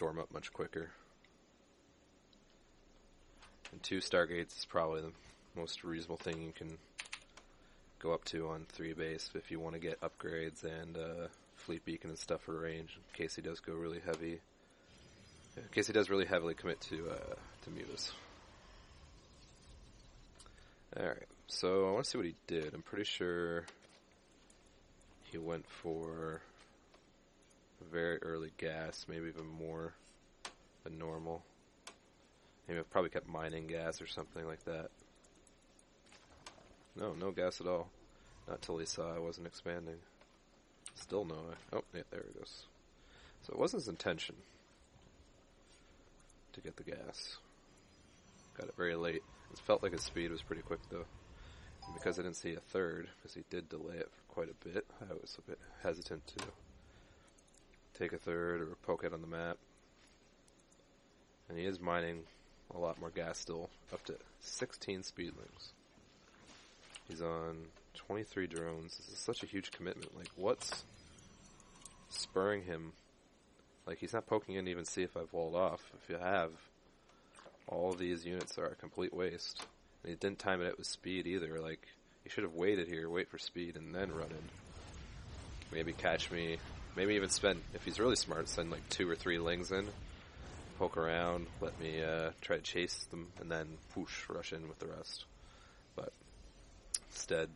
storm up much quicker. And 2 Stargates is probably the most reasonable thing you can go up to on 3 base if you want to get upgrades and fleet beacon and stuff for range in case he does go really heavy. In case he does really heavily commit to Mutas. Alright, so I want to see what he did. I'm pretty sure he went for a very early gas, maybe even more than normal. Maybe I probably kept mining gas or something like that. No gas at all. Not till he saw I wasn't expanding. Still no. Oh, yeah, there it goes. So it wasn't his intention to get the gas. Got it very late. It felt like his speed was pretty quick though. And because I didn't see a third, because he did delay it for quite a bit, I was a bit hesitant to take a third or poke it on the map. And he is mining a lot more gas still, up to 16 speedlings. He's on 23 drones. This is such a huge commitment. Like, what's spurring him? Like, he's not poking in to even see if I've walled off. If you have, all of these units are a complete waste. And he didn't time it out with speed either. Like, he should have waited here, wait for speed, and then run in. Maybe catch me. Maybe even spend, if he's really smart, send like 2 or 3 lings in. Poke around, let me try to chase them, and then whoosh, rush in with the rest. But instead,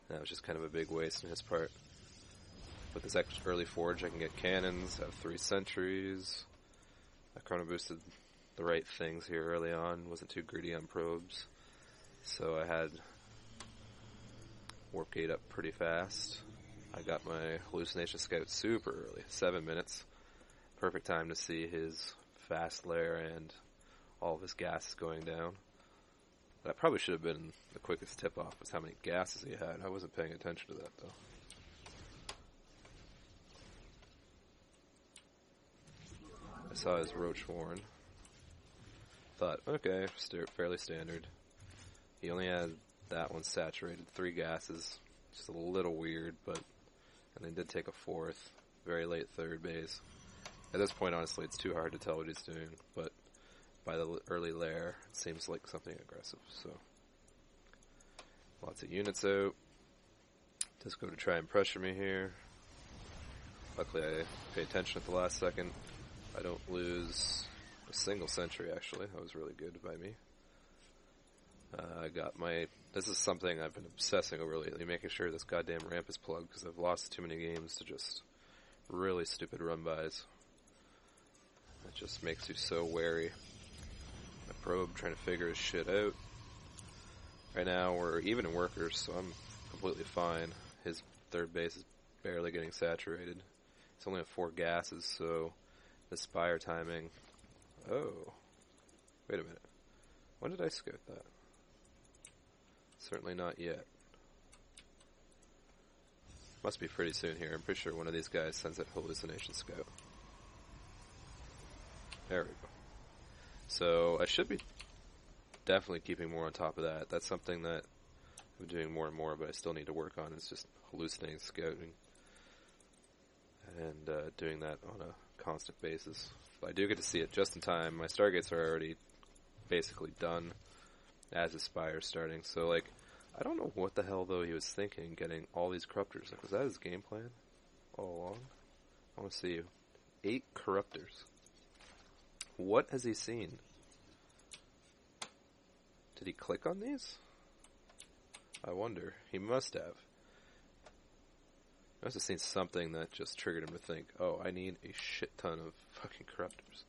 that was just kind of a big waste on his part. With this extra early forge, I can get cannons, have 3 sentries. I chrono boosted the right things here early on, wasn't too greedy on probes. So I had warp gate up pretty fast. I got my hallucination scout super early, 7 minutes. Perfect time to see his fast lair and all of his gas going down. That probably should have been the quickest tip-off, was how many gases he had. I wasn't paying attention to that, though. I saw his Roach Warren. Thought, okay, fairly standard. He only had that one saturated, 3 gases. Just a little weird, but... And they did take a 4th, very late 3rd base. At this point, honestly, it's too hard to tell what he's doing, but by the early lair, it seems like something aggressive, so. Lots of units out. Just go to try and pressure me here. Luckily, I pay attention at the last second. I don't lose a single sentry, actually. That was really good by me. I got my... This is something I've been obsessing over lately, making sure this goddamn ramp is plugged, because I've lost too many games to just really stupid run-bys. It just makes you so wary. My probe trying to figure his shit out. Right now we're even in workers, so I'm completely fine. His 3rd base is barely getting saturated. It's only at 4 gases, so the spire timing... Oh. Wait a minute. When did I scout that? Certainly not yet. Must be pretty soon here. I'm pretty sure one of these guys sends that hallucination scout. There we go. So I should be definitely keeping more on top of that. That's something that I'm doing more and more, but I still need to work on. It's just hallucinating scouting and doing that on a constant basis. But I do get to see it just in time. My Stargates are already basically done as his Spire starting. So, like, I don't know what the hell, though, he was thinking, getting all these Corruptors. Like, was that his game plan all along? I want to see 8 Corruptors. What has he seen? Did he click on these? I wonder. He must have. He must have seen something that just triggered him to think, oh, I need a shit ton of fucking Corruptors.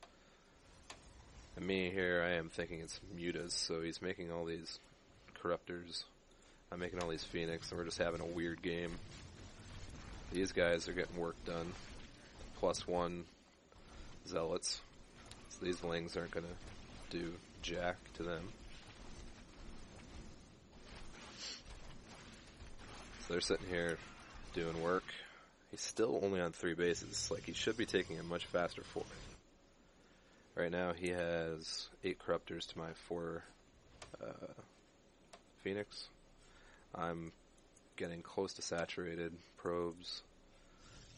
And me here, I am thinking it's Mutas, so he's making all these Corruptors. I'm making all these Phoenix, and we're just having a weird game. These guys are getting work done. +1 Zealots. So these Lings aren't going to do jack to them. So they're sitting here doing work. He's still only on 3 bases. Like, he should be taking a much faster 4th. Right now he has 8 Corruptors to my 4 Phoenix. I'm getting close to saturated probes.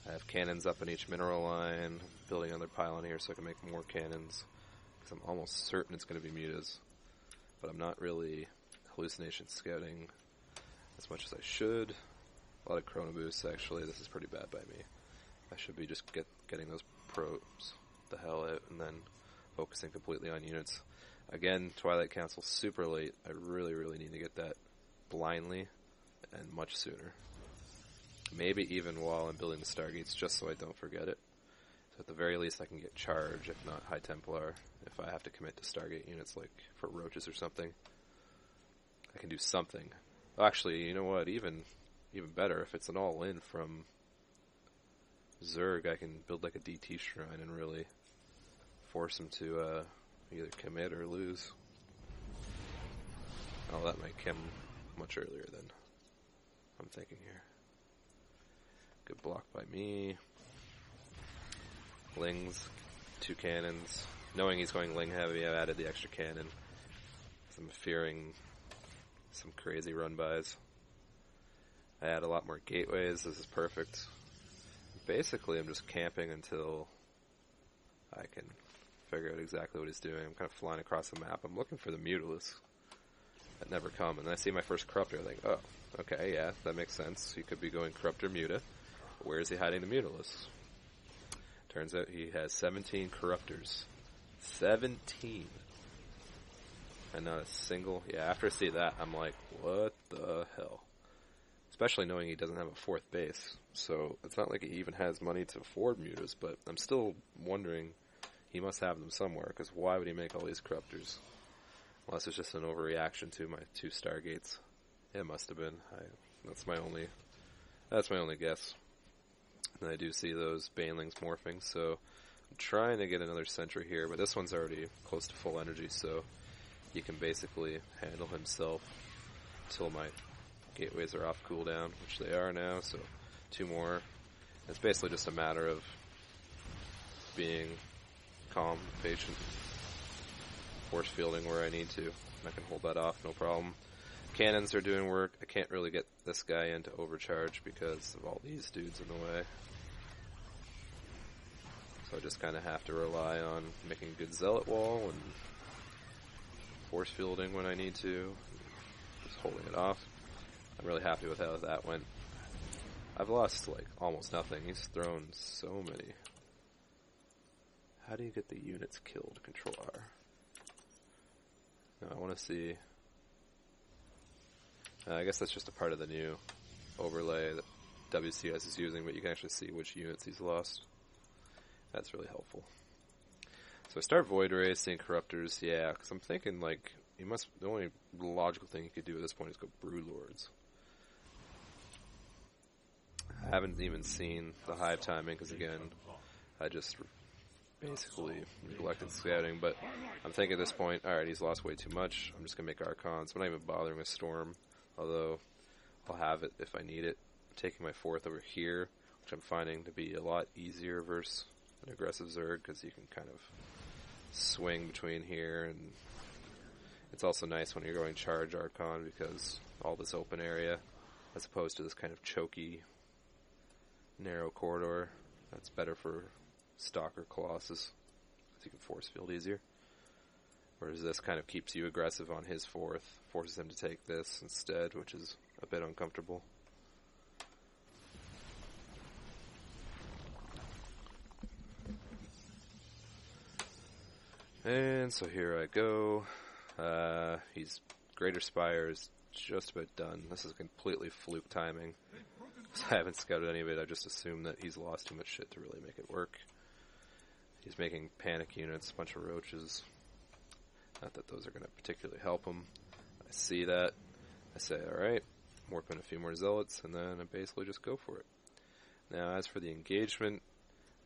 I have cannons up in each mineral line, building another pylon here so I can make more cannons, because I'm almost certain it's going to be mutas, but I'm not really hallucination scouting as much as I should. A lot of chrono boosts, actually. This is pretty bad by me. I should be just getting those probes the hell out and then focusing completely on units. Again, Twilight Council super late. I really, really need to get that blindly and much sooner. Maybe even while I'm building the Stargates, just so I don't forget it. So at the very least I can get Charge, if not High Templar, if I have to commit to Stargate units like for Roaches or something. I can do something. Actually, you know what, even better, if it's an all-in from Zerg, I can build like a DT Shrine and really force him to either commit or lose. Oh, that might come much earlier than I'm thinking here. Good block by me. Lings, 2 cannons. Knowing he's going Ling heavy, I've added the extra cannon. I'm fearing some crazy run-bys. I add a lot more gateways. This is perfect. Basically, I'm just camping until I can figure out exactly what he's doing. I'm kind of flying across the map. I'm looking for the Mutalisk that never come. And then I see my first Corruptor. I think, oh, okay, yeah, that makes sense. He could be going Corruptor Muta. Where is he hiding the Mutalisk? Turns out he has 17 Corruptors. 17! And not a single... Yeah, after I see that, I'm like, what the hell? Especially knowing he doesn't have a 4th base. So, it's not like he even has money to afford mutas, but I'm still wondering, he must have them somewhere, because why would he make all these Corruptors? Unless it's just an overreaction to my 2 Stargates. It must have been. That's my only guess. And I do see those Banelings morphing, so I'm trying to get another sentry here, but this one's already close to full energy, so he can basically handle himself until my gateways are off cooldown, which they are now, so 2 more. It's basically just a matter of being calm, patient, force fielding where I need to. I can hold that off, no problem. Cannons are doing work. I can't really get this guy into overcharge because of all these dudes in the way. So I just kind of have to rely on making a good zealot wall and force fielding when I need to. Just holding it off. I'm really happy with how that went. I've lost like almost nothing. He's thrown so many. How do you get the units killed? Control R. No, I want to see... I guess that's just a part of the new overlay that WCS is using, but you can actually see which units he's lost. That's really helpful. So I start Void Ray, seeing Corruptors, yeah, because I'm thinking, like, the only logical thing he could do at this point is go Broodlords. I haven't even seen the Hive timing, because again, I just basically neglected scouting, but I'm thinking at this point, alright, he's lost way too much, I'm just going to make Archons. I'm not even bothering with Storm, although I'll have it if I need it. I'm taking my 4th over here, which I'm finding to be a lot easier versus an aggressive Zerg, because you can kind of swing between here, and it's also nice when you're going Charge Archon, because all this open area, as opposed to this kind of choky, narrow corridor, that's better for Stalker Colossus, because you can force field easier. Whereas this kind of keeps you aggressive on his 4th, forces him to take this instead, which is a bit uncomfortable. And so here I go. He's Greater Spire is just about done. This is completely fluke timing. I haven't scouted any of it. I just assumed that he's lost too much shit to really make it work. He's making panic units, a bunch of roaches. Not that those are going to particularly help him. I see that. I say, alright, warp in a few more zealots, and then I basically just go for it. Now, as for the engagement,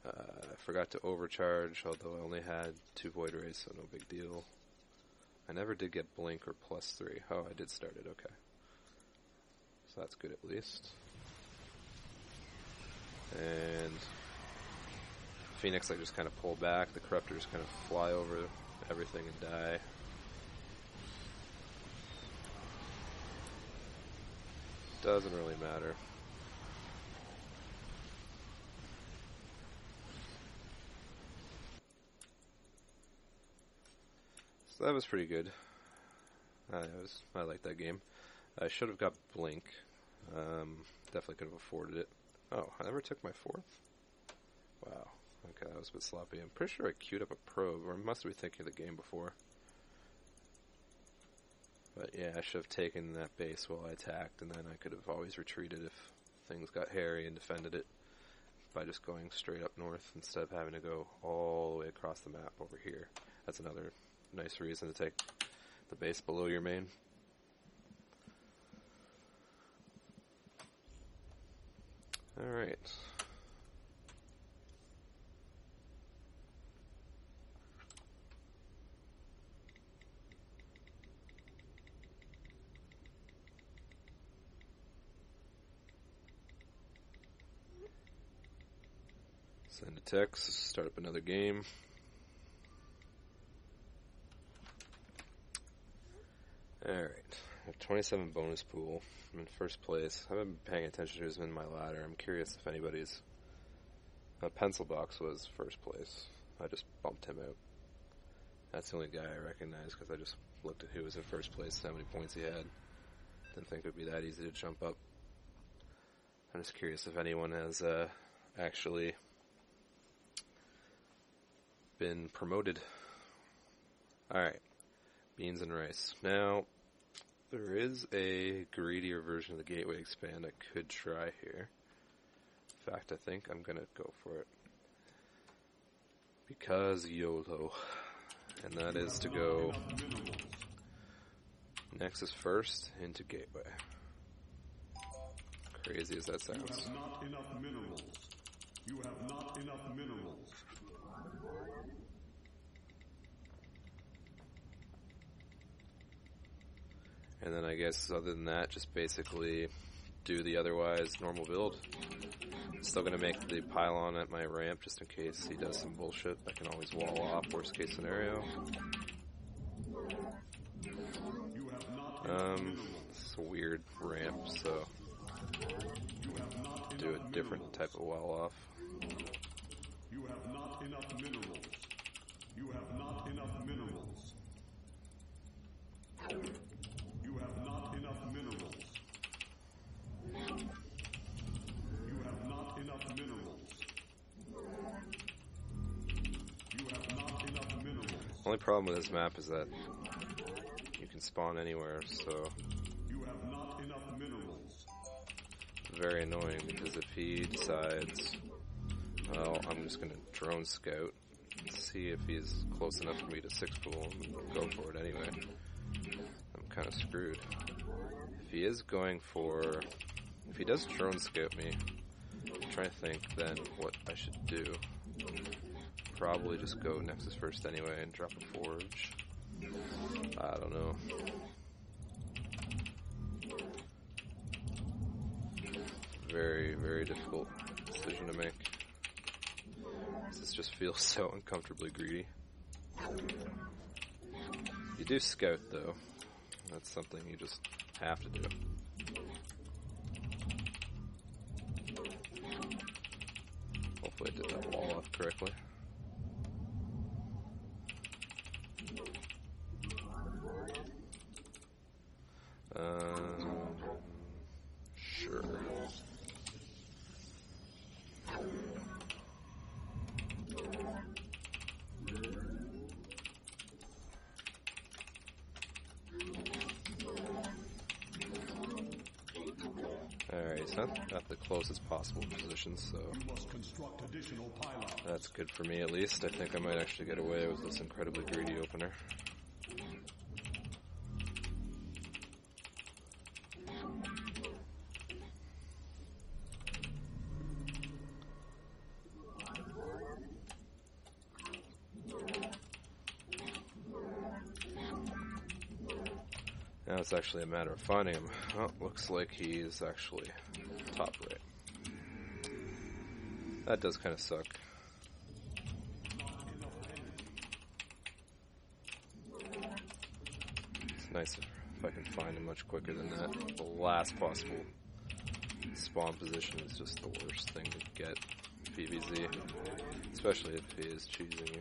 I forgot to overcharge, although I only had 2 Void Rays, so no big deal. I never did get Blink or +3. Oh, I did start it, okay. So that's good at least. And Phoenix, I just kind of pull back. The Corruptors kind of fly over everything and die. Doesn't really matter. So that was pretty good. I liked that game. I should have got Blink. Definitely could have afforded it. Oh, I never took my 4th? Wow. Okay, that was a bit sloppy. I'm pretty sure I queued up a probe, or I must be thinking of the game before. But yeah, I should have taken that base while I attacked, and then I could have always retreated if things got hairy and defended it by just going straight up north instead of having to go all the way across the map over here. That's another nice reason to take the base below your main. Alright. Send a text, start up another game. Alright, I have 27 bonus pool. I'm in first place. I haven't been paying attention to who's in my ladder. I'm curious if anybody's... Pencil Box was first place. I just bumped him out. That's the only guy I recognize because I just looked at who was in first place and how many points he had. Didn't think it would be that easy to jump up. I'm just curious if anyone has actually been promoted. Alright. Beans and rice. Now, there is a greedier version of the Gateway Expand I could try here. In fact, I think I'm going to go for it. Because YOLO. And that is to go Nexus first into Gateway. Crazy as that sounds. You have not enough minerals. You have not enough minerals. And then I guess other than that, just basically do the otherwise normal build. Still going to make the pylon at my ramp just in case he does some bullshit. I can always wall off, worst case scenario. It's a weird ramp, so do a different type of wall off. You have not enough minerals. You have not enough minerals. You have not enough minerals. You have not enough minerals. You have not enough minerals. Only problem with this map is that you can spawn anywhere, so you have not enough minerals. Very annoying because if he decides, well, I'm just going to drone scout, see if he's close enough for me to 6 pool and go for it anyway. I'm kind of screwed. If he is going for, if he does drone scout me, I'm trying to think then what I should do. Probably just go Nexus first anyway and drop a forge. I don't know. Very, very difficult decision to make. This just feels so uncomfortably greedy. You do scout though. That's something you just have to do. Hopefully I did that wall up correctly. Sure. Alright, it's not the closest possible position, so that's good for me at least. I think I might actually get away with this incredibly greedy opener. Now it's actually a matter of finding him. Oh, looks like he's actually top right. That does kind of suck. It's nice if I can find him much quicker than that. The last possible spawn position is just the worst thing to get PvZ, especially if he is choosing you.